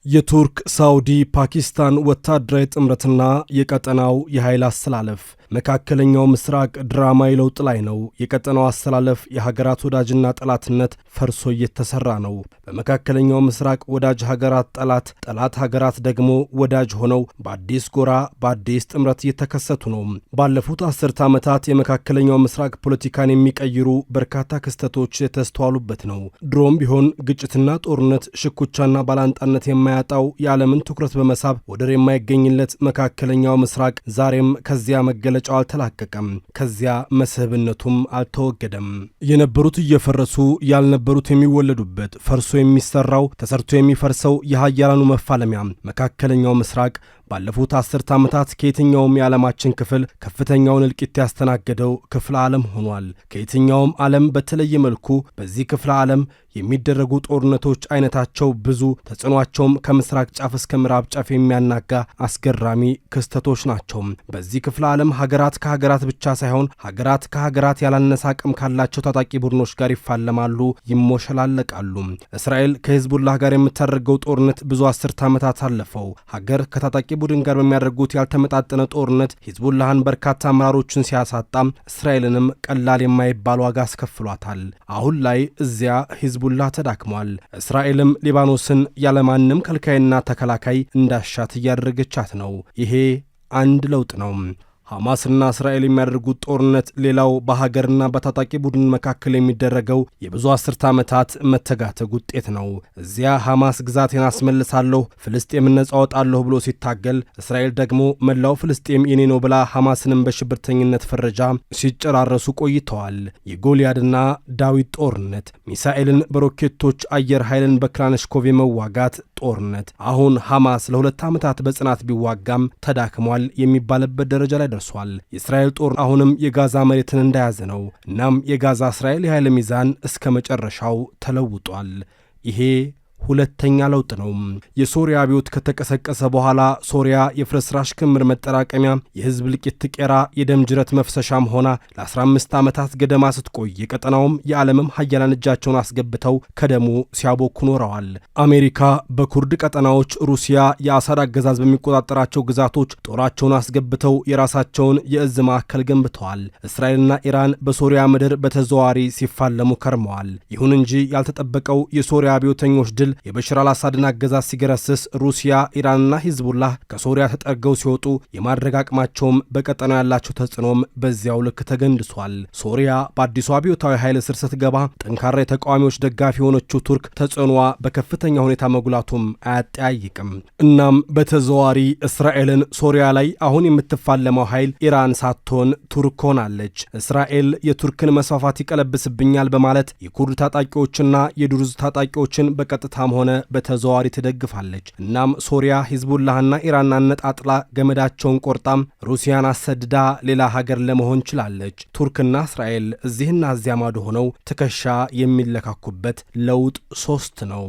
የቱርክ ሳውዲ ፓኪስታን ወታደራዊ ጥምረትና የቀጠናው የኃይል አስተላለፍ መካከለኛው ምስራቅ ድራማዊ ለውጥ ላይ ነው። የቀጠናው አስተላለፍ የሀገራት ወዳጅና ጠላትነት ፈርሶ እየተሰራ ነው። በመካከለኛው ምስራቅ ወዳጅ ሀገራት ጠላት ሀገራት ደግሞ ወዳጅ ሆነው በአዲስ ጎራ በአዲስ ጥምረት እየተከሰቱ ነው። ባለፉት 10 ዓመታት የመካከለኛው ምስራቅ ፖለቲካን የሚቀይሩ በርካታ ክስተቶች የተስተዋሉበት ነው። ድሮም ቢሆን ግጭትና ጦርነት፣ ሽኩቻና ባላንጣነት የማያጣው የዓለምን ትኩረት በመሳብ ወደር የማይገኝለት መካከለኛው ምስራቅ ዛሬም ከዚያ መገለጫው አልተላቀቀም። ከዚያ መስህብነቱም አልተወገደም። የነበሩት እየፈረሱ ያልነበሩት የሚወለዱበት ፈርሶ የሚሰራው ተሰርቶ የሚፈርሰው የሀያላኑ መፋለሚያ መካከለኛው ምስራቅ ባለፉት 10 ዓመታት ከየትኛውም የዓለማችን ክፍል ከፍተኛውን እልቂት ያስተናገደው ክፍለ ዓለም ሆኗል። ከየትኛውም ዓለም በተለየ መልኩ በዚህ ክፍለ ዓለም የሚደረጉ ጦርነቶች አይነታቸው ብዙ፣ ተጽዕኗቸውም ከምስራቅ ጫፍ እስከ ምዕራብ ጫፍ የሚያናጋ አስገራሚ ክስተቶች ናቸው። በዚህ ክፍለ ዓለም ሀገራት ከሀገራት ብቻ ሳይሆን ሀገራት ከሀገራት ያላነሰ አቅም ካላቸው ታጣቂ ቡድኖች ጋር ይፋለማሉ፣ ይሞሸላለቃሉ። እስራኤል ከሂዝቡላህ ጋር የምታደርገው ጦርነት ብዙ 10 ዓመታት አለፈው። ሀገር ከታጣቂ ቡድን ጋር በሚያደርጉት ያልተመጣጠነ ጦርነት ሂዝቡላህን በርካታ አመራሮችን ሲያሳጣም እስራኤልንም ቀላል የማይባል ዋጋ አስከፍሏታል። አሁን ላይ እዚያ ሂዝቡላህ ተዳክሟል። እስራኤልም ሊባኖስን ያለማንም ከልካይና ተከላካይ እንዳሻት እያደረገቻት ነው። ይሄ አንድ ለውጥ ነው። ሐማስና እስራኤል የሚያደርጉት ጦርነት ሌላው በሀገርና በታጣቂ ቡድን መካከል የሚደረገው የብዙ 10 ዓመታት መተጋተግ ውጤት ነው። እዚያ ሐማስ ግዛቴን አስመልሳለሁ፣ ፍልስጤምን ነጻ አወጣለሁ ብሎ ሲታገል፣ እስራኤል ደግሞ መላው ፍልስጤም የኔ ነው ብላ ሐማስንም በሽብርተኝነት ፈረጃ ሲጨራረሱ ቆይተዋል። የጎልያድና ዳዊት ጦርነት፣ ሚሳኤልን በሮኬቶች አየር ኃይልን በክላንሽኮቭ የመዋጋት ጦርነት። አሁን ሐማስ ለ2 ዓመታት በጽናት ቢዋጋም ተዳክሟል የሚባልበት ደረጃ ላይ ደርሷል። የእስራኤል ጦር አሁንም የጋዛ መሬትን እንደያዘ ነው። እናም የጋዛ እስራኤል የኃይል ሚዛን እስከ መጨረሻው ተለውጧል። ይሄ ሁለተኛ ለውጥ ነው። የሶሪያ አብዮት ከተቀሰቀሰ በኋላ ሶሪያ የፍርስራሽ ክምር መጠራቀሚያ፣ የህዝብ ልቂት ቄራ፣ የደም ጅረት መፍሰሻም ሆና ለ15 ዓመታት ገደማ ስትቆይ የቀጠናውም የዓለምም ሀያላን እጃቸውን አስገብተው ከደሙ ሲያቦኩ ኖረዋል። አሜሪካ በኩርድ ቀጠናዎች፣ ሩሲያ የአሳድ አገዛዝ በሚቆጣጠራቸው ግዛቶች ጦራቸውን አስገብተው የራሳቸውን የእዝ ማዕከል ገንብተዋል። እስራኤልና ኢራን በሶሪያ ምድር በተዘዋዋሪ ሲፋለሙ ከርመዋል። ይሁን እንጂ ያልተጠበቀው የሶሪያ አብዮተኞች ድል የበሽር አልአሳድን አገዛዝ ሲገረስስ ሩሲያ፣ ኢራንና ሂዝቡላህ ከሶሪያ ተጠርገው ሲወጡ የማድረግ አቅማቸውም በቀጠናው ያላቸው ተጽዕኖም በዚያው ልክ ተገንድሷል። ሶሪያ በአዲሱ አብዮታዊ ኃይል ስር ስትገባ ጠንካራ የተቃዋሚዎች ደጋፊ የሆነችው ቱርክ ተጽዕኖዋ በከፍተኛ ሁኔታ መጉላቱም አያጠያይቅም። እናም በተዘዋዋሪ እስራኤልን ሶሪያ ላይ አሁን የምትፋለመው ኃይል ኢራን ሳትሆን ቱርክ ሆናለች። እስራኤል የቱርክን መስፋፋት ይቀለብስብኛል በማለት የኩርድ ታጣቂዎችና የዱርዝ ታጣቂዎችን በቀጥታ ሆነ በተዘዋዋሪ ትደግፋለች። እናም ሶሪያ ሂዝቡላህና ኢራን አነጣጥላ ገመዳቸውን ቆርጣም ሩሲያን አሰድዳ ሌላ ሀገር ለመሆን ችላለች። ቱርክና እስራኤል እዚህና እዚያ ማዶ ሆነው ትከሻ የሚለካኩበት ለውጥ 3 ነው።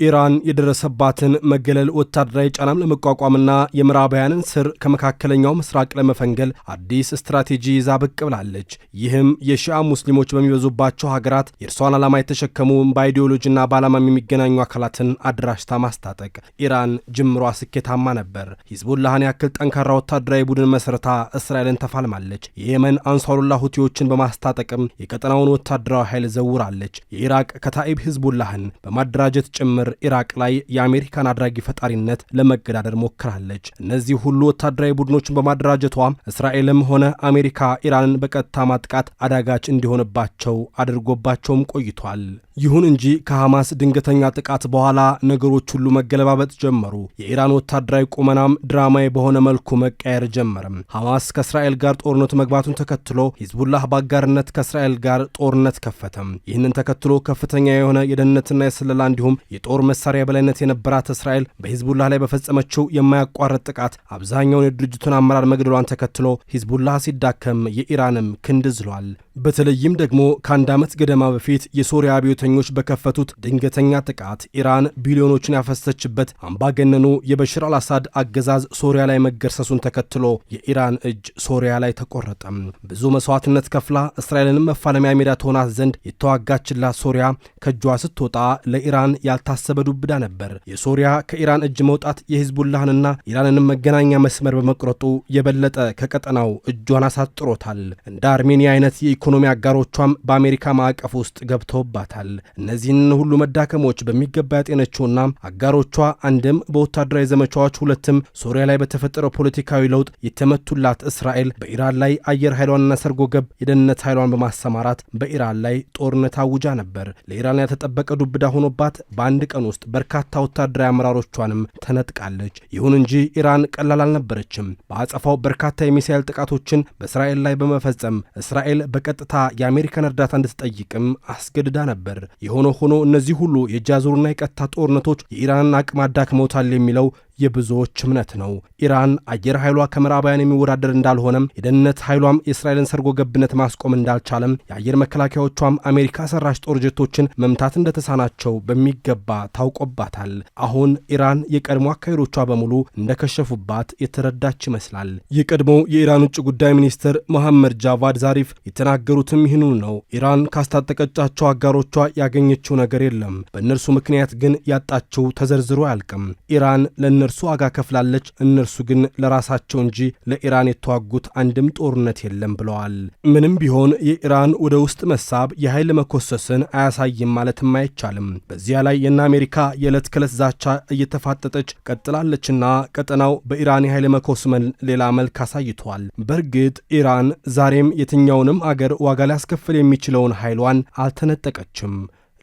ኢራን የደረሰባትን መገለል ወታደራዊ ጫናም ለመቋቋምና የምዕራባውያንን ስር ከመካከለኛው ምስራቅ ለመፈንገል አዲስ ስትራቴጂ ይዛ ብቅ ብላለች። ይህም የሺዓ ሙስሊሞች በሚበዙባቸው ሀገራት የእርሷን ዓላማ የተሸከሙ በአይዲዮሎጂና በዓላማም የሚገናኙ አካላትን አደራጅታ ማስታጠቅ። ኢራን ጅምሯ ስኬታማ ነበር። ሂዝቡላህን ያክል ጠንካራ ወታደራዊ ቡድን መስረታ እስራኤልን ተፋልማለች። የየመን አንሷሩላህ ሁቲዎችን በማስታጠቅም የቀጠናውን ወታደራዊ ኃይል ዘውራለች። የኢራቅ ከታኢብ ሂዝቡላህን በማደራጀት ጭምር ኢራቅ ላይ የአሜሪካን አድራጊ ፈጣሪነት ለመገዳደር ሞክራለች። እነዚህ ሁሉ ወታደራዊ ቡድኖችን በማደራጀቷ እስራኤልም ሆነ አሜሪካ ኢራንን በቀጥታ ማጥቃት አዳጋች እንዲሆንባቸው አድርጎባቸውም ቆይቷል። ይሁን እንጂ ከሐማስ ድንገተኛ ጥቃት በኋላ ነገሮች ሁሉ መገለባበጥ ጀመሩ። የኢራን ወታደራዊ ቁመናም ድራማዊ በሆነ መልኩ መቀየር ጀመረም። ሐማስ ከእስራኤል ጋር ጦርነቱ መግባቱን ተከትሎ ሂዝቡላህ በአጋርነት ከእስራኤል ጋር ጦርነት ከፈተም። ይህንን ተከትሎ ከፍተኛ የሆነ የደህንነትና የስለላ እንዲሁም የጦር መሳሪያ በላይነት የነበራት እስራኤል በሂዝቡላህ ላይ በፈጸመችው የማያቋርጥ ጥቃት አብዛኛውን የድርጅቱን አመራር መግደሏን ተከትሎ ሂዝቡላህ ሲዳከም የኢራንም ክንድ ዝሏል። በተለይም ደግሞ ከአንድ ዓመት ገደማ በፊት የሶሪያ አብዮተኞች በከፈቱት ድንገተኛ ጥቃት ኢራን ቢሊዮኖችን ያፈሰችበት አምባገነኑ የበሽር አልአሳድ አገዛዝ ሶሪያ ላይ መገርሰሱን ተከትሎ የኢራን እጅ ሶሪያ ላይ ተቆረጠ። ብዙ መስዋዕትነት ከፍላ እስራኤልንም መፋለሚያ ሜዳ ትሆናት ዘንድ የተዋጋችላት ሶሪያ ከእጇ ስትወጣ ለኢራን ያልታሰበ ዱብዳ ነበር። የሶሪያ ከኢራን እጅ መውጣት የሂዝቡላህንና ኢራንንም መገናኛ መስመር በመቁረጡ የበለጠ ከቀጠናው እጇን አሳጥሮታል። እንደ አርሜኒያ አይነት የኢኮኖሚ አጋሮቿም በአሜሪካ ማዕቀፍ ውስጥ ገብተውባታል። እነዚህን ሁሉ መዳከሞች በሚገባ ያጤነችውና አጋሮቿ አንድም በወታደራዊ ዘመቻዎች ሁለትም ሶሪያ ላይ በተፈጠረው ፖለቲካዊ ለውጥ የተመቱላት እስራኤል በኢራን ላይ አየር ኃይሏንና ሰርጎ ገብ የደህንነት ኃይሏን በማሰማራት በኢራን ላይ ጦርነት አውጃ ነበር። ለኢራን ያልተጠበቀ ዱብዳ ሆኖባት በአንድ ቀን ውስጥ በርካታ ወታደራዊ አመራሮቿንም ተነጥቃለች። ይሁን እንጂ ኢራን ቀላል አልነበረችም። በአጸፋው በርካታ የሚሳኤል ጥቃቶችን በእስራኤል ላይ በመፈጸም እስራኤል በቀጥታ የአሜሪካን እርዳታ እንድትጠይቅም አስገድዳ ነበር። የሆነ ሆኖ እነዚህ ሁሉ የእጅ አዙርና የቀጥታ ጦርነቶች የኢራንን አቅም አዳክመውታል የሚለው የብዙዎች እምነት ነው። ኢራን አየር ኃይሏ ከምዕራባውያን የሚወዳደር እንዳልሆነም የደህንነት ኃይሏም የእስራኤልን ሰርጎ ገብነት ማስቆም እንዳልቻለም የአየር መከላከያዎቿም አሜሪካ ሰራሽ ጦር ጀቶችን መምታት እንደተሳናቸው በሚገባ ታውቆባታል። አሁን ኢራን የቀድሞ አካሄዶቿ በሙሉ እንደከሸፉባት የተረዳች ይመስላል። የቀድሞ የኢራን ውጭ ጉዳይ ሚኒስትር መሐመድ ጃቫድ ዛሪፍ የተናገሩትም ይህንኑ ነው። ኢራን ካስታጠቀቻቸው አጋሮቿ ያገኘችው ነገር የለም፣ በእነርሱ ምክንያት ግን ያጣችው ተዘርዝሮ አያልቅም። ኢራን ለእነርሱ ዋጋ ከፍላለች፣ እነርሱ ግን ለራሳቸው እንጂ ለኢራን የተዋጉት አንድም ጦርነት የለም ብለዋል። ምንም ቢሆን የኢራን ወደ ውስጥ መሳብ የኃይል መኮሰስን አያሳይም ማለትም አይቻልም። በዚያ ላይ የእነ አሜሪካ የዕለት ከዕለት ዛቻ እየተፋጠጠች ቀጥላለችና ቀጠናው በኢራን የኃይል መኮስመን ሌላ መልክ አሳይቷል። በእርግጥ ኢራን ዛሬም የትኛውንም አገር ዋጋ ሊያስከፍል የሚችለውን ኃይሏን አልተነጠቀችም።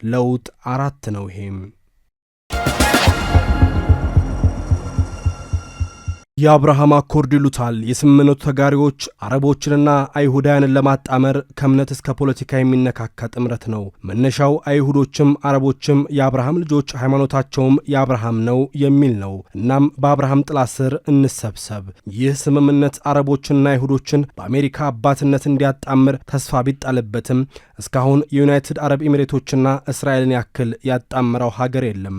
ለውጥ 4 ነው። ይሄም የአብርሃም አኮርድ ይሉታል። የስምምነቱ ተጋሪዎች አረቦችንና አይሁዳውያንን ለማጣመር ከእምነት እስከ ፖለቲካ የሚነካካ ጥምረት ነው። መነሻው አይሁዶችም አረቦችም የአብርሃም ልጆች ሃይማኖታቸውም የአብርሃም ነው የሚል ነው። እናም በአብርሃም ጥላ ስር እንሰብሰብ። ይህ ስምምነት አረቦችንና አይሁዶችን በአሜሪካ አባትነት እንዲያጣምር ተስፋ ቢጣልበትም እስካሁን የዩናይትድ አረብ ኤሚሬቶችና እስራኤልን ያክል ያጣምረው ሀገር የለም።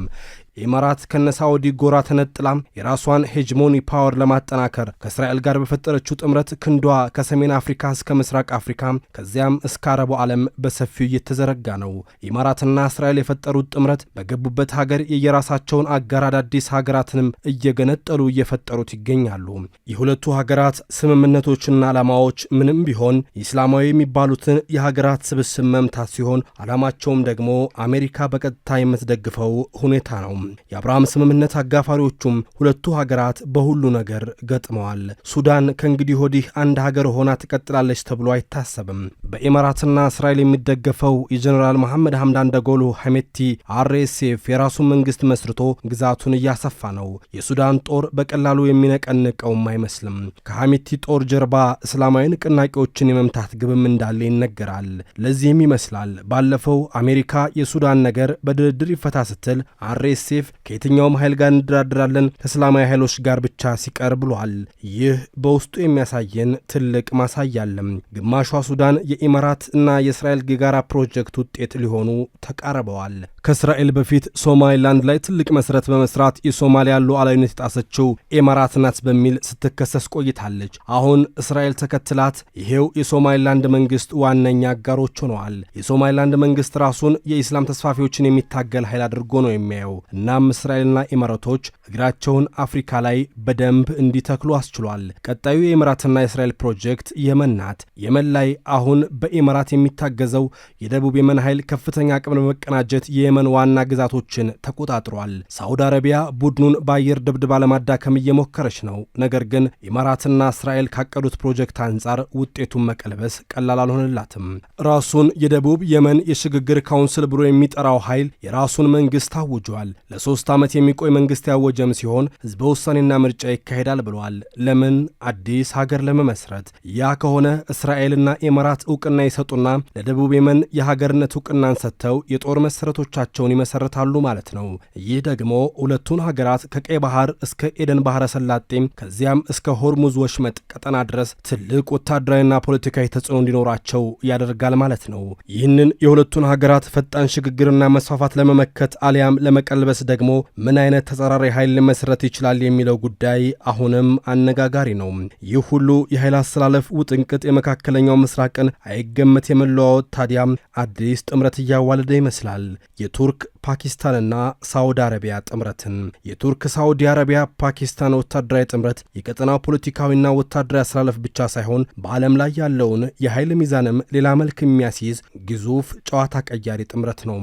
ኢማራት ከነሳውዲ ጎራ ተነጥላም የራሷን ሄጅሞኒ ፓወር ለማጠናከር ከእስራኤል ጋር በፈጠረችው ጥምረት ክንዷ ከሰሜን አፍሪካ እስከ ምስራቅ አፍሪካ ከዚያም እስከ አረቡ ዓለም በሰፊው እየተዘረጋ ነው። ኢማራትና እስራኤል የፈጠሩት ጥምረት በገቡበት ሀገር የየራሳቸውን አጋር አዳዲስ ሀገራትንም እየገነጠሉ እየፈጠሩት ይገኛሉ። የሁለቱ ሀገራት ስምምነቶችና ዓላማዎች ምንም ቢሆን ኢስላማዊ የሚባሉትን የሀገራት ስብስብ መምታት ሲሆን ዓላማቸውም ደግሞ አሜሪካ በቀጥታ የምትደግፈው ሁኔታ ነው። የአብርሃም ስምምነት አጋፋሪዎቹም ሁለቱ ሀገራት በሁሉ ነገር ገጥመዋል። ሱዳን ከእንግዲህ ወዲህ አንድ ሀገር ሆና ትቀጥላለች ተብሎ አይታሰብም። በኢማራትና እስራኤል የሚደገፈው የጀኔራል መሐመድ ሐምዳን ደጎሎ ሐሜቲ አርኤስኤፍ የራሱን መንግስት መስርቶ ግዛቱን እያሰፋ ነው። የሱዳን ጦር በቀላሉ የሚነቀንቀውም አይመስልም። ከሐሜቲ ጦር ጀርባ እስላማዊ ንቅናቄዎችን የመምታት ግብም እንዳለ ይነገራል። ለዚህም ይመስላል ባለፈው አሜሪካ የሱዳን ነገር በድርድር ይፈታ ስትል አርኤስኤፍ ከየትኛውም ኃይል ጋር እንደራደራለን ከእስላማዊ ኃይሎች ጋር ብቻ ሲቀር ብሏል። ይህ በውስጡ የሚያሳየን ትልቅ ማሳያ አለም። ግማሿ ሱዳን የኢማራት እና የእስራኤል የጋራ ፕሮጀክት ውጤት ሊሆኑ ተቃርበዋል። ከእስራኤል በፊት ሶማሊላንድ ላይ ትልቅ መሰረት በመስራት የሶማሊያ ሉዓላዊነት የጣሰችው ኢማራት ናት በሚል ስትከሰስ ቆይታለች። አሁን እስራኤል ተከትላት ይሄው የሶማሊላንድ መንግስት ዋነኛ አጋሮች ሆነዋል። የሶማሊላንድ መንግስት ራሱን የኢስላም ተስፋፊዎችን የሚታገል ኃይል አድርጎ ነው የሚያየው። እናም እስራኤልና ኢማራቶች እግራቸውን አፍሪካ ላይ በደንብ እንዲተክሉ አስችሏል። ቀጣዩ የኢማራትና የእስራኤል ፕሮጀክት የመን ናት። የመን ላይ አሁን በኢማራት የሚታገዘው የደቡብ የመን ኃይል ከፍተኛ አቅም በመቀናጀት የየመን ዋና ግዛቶችን ተቆጣጥሯል። ሳዑዲ አረቢያ ቡድኑን በአየር ድብደባ ለማዳከም እየሞከረች ነው። ነገር ግን ኢማራትና እስራኤል ካቀዱት ፕሮጀክት አንጻር ውጤቱን መቀልበስ ቀላል አልሆነላትም። ራሱን የደቡብ የመን የሽግግር ካውንስል ብሎ የሚጠራው ኃይል የራሱን መንግስት አውጇል። ለ3 ዓመት የሚቆይ መንግስት ያወጀም ሲሆን ህዝበ ውሳኔና ምርጫ ይካሄዳል ብሏል። ለምን? አዲስ ሀገር ለመመስረት። ያ ከሆነ እስራኤልና ኢማራት እውቅና ይሰጡና ለደቡብ የመን የሀገርነት እውቅናን ሰጥተው የጦር መሰረቶቻቸውን ይመሰርታሉ ማለት ነው። ይህ ደግሞ ሁለቱን ሀገራት ከቀይ ባህር እስከ ኤደን ባህረ ሰላጤም ከዚያም እስከ ሆርሙዝ ወሽመጥ ቀጠና ድረስ ትልቅ ወታደራዊና ፖለቲካዊ ተጽዕኖ እንዲኖራቸው ያደርጋል ማለት ነው። ይህንን የሁለቱን ሀገራት ፈጣን ሽግግርና መስፋፋት ለመመከት አሊያም ለመቀልበስ ደግሞ ምን አይነት ተጻራሪ ኃይል ሊመሰረት ይችላል የሚለው ጉዳይ አሁንም አነጋጋሪ ነው። ይህ ሁሉ የኃይል አስተላለፍ ውጥንቅጥ የመካከለኛው ምስራቅን አይገመት የመለዋወጥ ታዲያም አዲስ ጥምረት እያዋለደ ይመስላል። የቱርክ ፓኪስታንና ሳውዲ አረቢያ ጥምረትን። የቱርክ ሳውዲ አረቢያ ፓኪስታን ወታደራዊ ጥምረት የቀጠናው ፖለቲካዊና ወታደራዊ አስተላለፍ ብቻ ሳይሆን በዓለም ላይ ያለውን የኃይል ሚዛንም ሌላ መልክ የሚያስይዝ ግዙፍ ጨዋታ ቀያሪ ጥምረት ነው።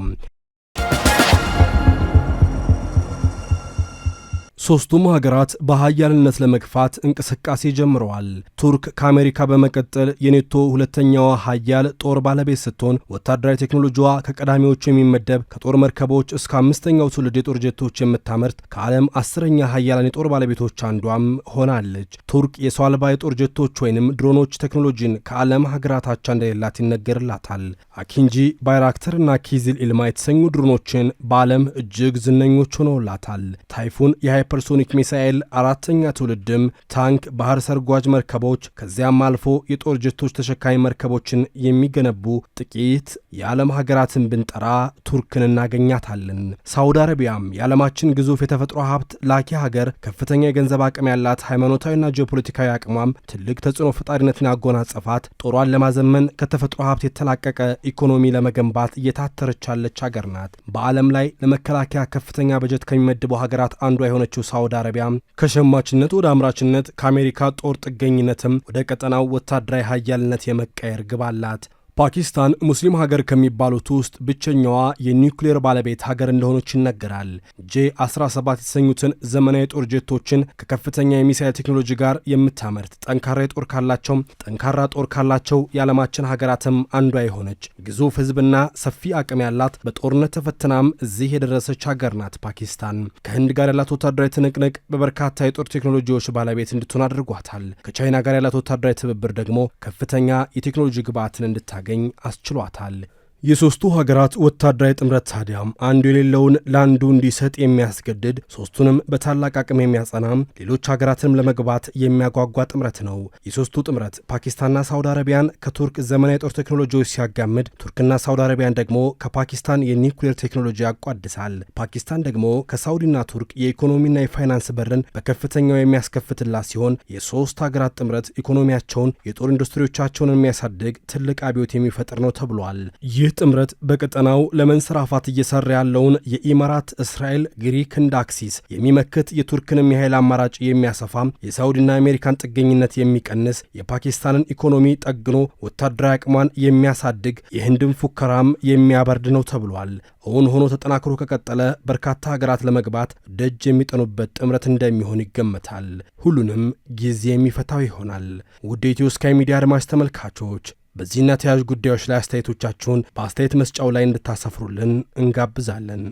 ሦስቱም ሀገራት በሀያልነት ለመግፋት እንቅስቃሴ ጀምረዋል። ቱርክ ከአሜሪካ በመቀጠል የኔቶ ሁለተኛዋ ሀያል ጦር ባለቤት ስትሆን ወታደራዊ ቴክኖሎጂዋ ከቀዳሚዎቹ የሚመደብ ከጦር መርከቦች እስከ 5ኛው ትውልድ የጦር ጀቶች የምታመርት ከዓለም 10ኛ ሀያላን የጦር ባለቤቶች አንዷም ሆናለች። ቱርክ የሰው አልባ የጦር ጀቶች ወይንም ድሮኖች ቴክኖሎጂን ከዓለም ሀገራት አቻ እንደሌላት ይነገርላታል። አኪንጂ፣ ባይራክተርና ኪዚል ኢልማ የተሰኙ ድሮኖችን በዓለም እጅግ ዝነኞች ሆነውላታል። ታይፉን ፐርሶኒክ ሚሳኤል 4ኛ ትውልድም ታንክ፣ ባህር ሰርጓጅ መርከቦች ከዚያም አልፎ የጦር ጀቶች ተሸካሚ መርከቦችን የሚገነቡ ጥቂት የዓለም ሀገራትን ብንጠራ ቱርክን እናገኛታለን። ሳውዲ አረቢያም የዓለማችን ግዙፍ የተፈጥሮ ሀብት ላኪ ሀገር፣ ከፍተኛ የገንዘብ አቅም ያላት፣ ሃይማኖታዊና ጂኦፖለቲካዊ አቅሟም ትልቅ ተጽዕኖ ፈጣሪነትን ያጎናጸፋት፣ ጦሯን ለማዘመን ከተፈጥሮ ሀብት የተላቀቀ ኢኮኖሚ ለመገንባት እየታተረች ያለች ሀገር ናት። በዓለም ላይ ለመከላከያ ከፍተኛ በጀት ከሚመድቡ ሀገራት አንዷ የሆነችው ሳውዲ አረቢያ ከሸማችነት ወደ አምራችነት ከአሜሪካ ጦር ጥገኝነትም ወደ ቀጠናው ወታደራዊ ሀያልነት የመቀየር ግብ አላት። ፓኪስታን ሙስሊም ሀገር ከሚባሉት ውስጥ ብቸኛዋ የኒውክሌር ባለቤት ሀገር እንደሆነች ይነገራል። J-17 የተሰኙትን ዘመናዊ ጦር ጄቶችን ከከፍተኛ የሚሳይል ቴክኖሎጂ ጋር የምታመርት ጠንካራ ጦር ካላቸው የዓለማችን ሀገራትም አንዷ የሆነች ግዙፍ ሕዝብና ሰፊ አቅም ያላት በጦርነት ተፈትናም እዚህ የደረሰች ሀገር ናት። ፓኪስታን ከህንድ ጋር ያላት ወታደራዊ ትንቅንቅ በበርካታ የጦር ቴክኖሎጂዎች ባለቤት እንድትሆን አድርጓታል። ከቻይና ጋር ያላት ወታደራዊ ትብብር ደግሞ ከፍተኛ የቴክኖሎጂ ግብዓትን እንድታገኝ አስችሏታል። የሦስቱ ሀገራት ወታደራዊ ጥምረት ታዲያም አንዱ የሌለውን ለአንዱ እንዲሰጥ የሚያስገድድ ሦስቱንም በታላቅ አቅም የሚያጸናም ሌሎች ሀገራትንም ለመግባት የሚያጓጓ ጥምረት ነው። የሦስቱ ጥምረት ፓኪስታንና ሳውዲ አረቢያን ከቱርክ ዘመናዊ የጦር ቴክኖሎጂዎች ሲያጋምድ፣ ቱርክና ሳውዲ አረቢያን ደግሞ ከፓኪስታን የኒውክሌር ቴክኖሎጂ ያቋድሳል። ፓኪስታን ደግሞ ከሳውዲና ቱርክ የኢኮኖሚና የፋይናንስ በርን በከፍተኛው የሚያስከፍትላት ሲሆን የሦስት ሀገራት ጥምረት ኢኮኖሚያቸውን፣ የጦር ኢንዱስትሪዎቻቸውን የሚያሳድግ ትልቅ አብዮት የሚፈጥር ነው ተብሏል። ይህ ጥምረት በቀጠናው ለመንሰራፋት እየሰራ ያለውን የኢማራት፣ እስራኤል፣ ግሪክ ህንድ አክሲስ የሚመክት፣ የቱርክንም የኃይል አማራጭ የሚያሰፋም፣ የሳውዲና አሜሪካን ጥገኝነት የሚቀንስ፣ የፓኪስታንን ኢኮኖሚ ጠግኖ ወታደራዊ አቅሟን የሚያሳድግ፣ የህንድን ፉከራም የሚያበርድ ነው ተብሏል። እውን ሆኖ ተጠናክሮ ከቀጠለ በርካታ ሀገራት ለመግባት ደጅ የሚጠኑበት ጥምረት እንደሚሆን ይገመታል። ሁሉንም ጊዜ የሚፈታው ይሆናል። ውድ ኢትዮ ስካይ ሚዲያ አድማጭ ተመልካቾች በዚህና ተያያዥ ጉዳዮች ላይ አስተያየቶቻችሁን በአስተያየት መስጫው ላይ እንድታሰፍሩልን እንጋብዛለን።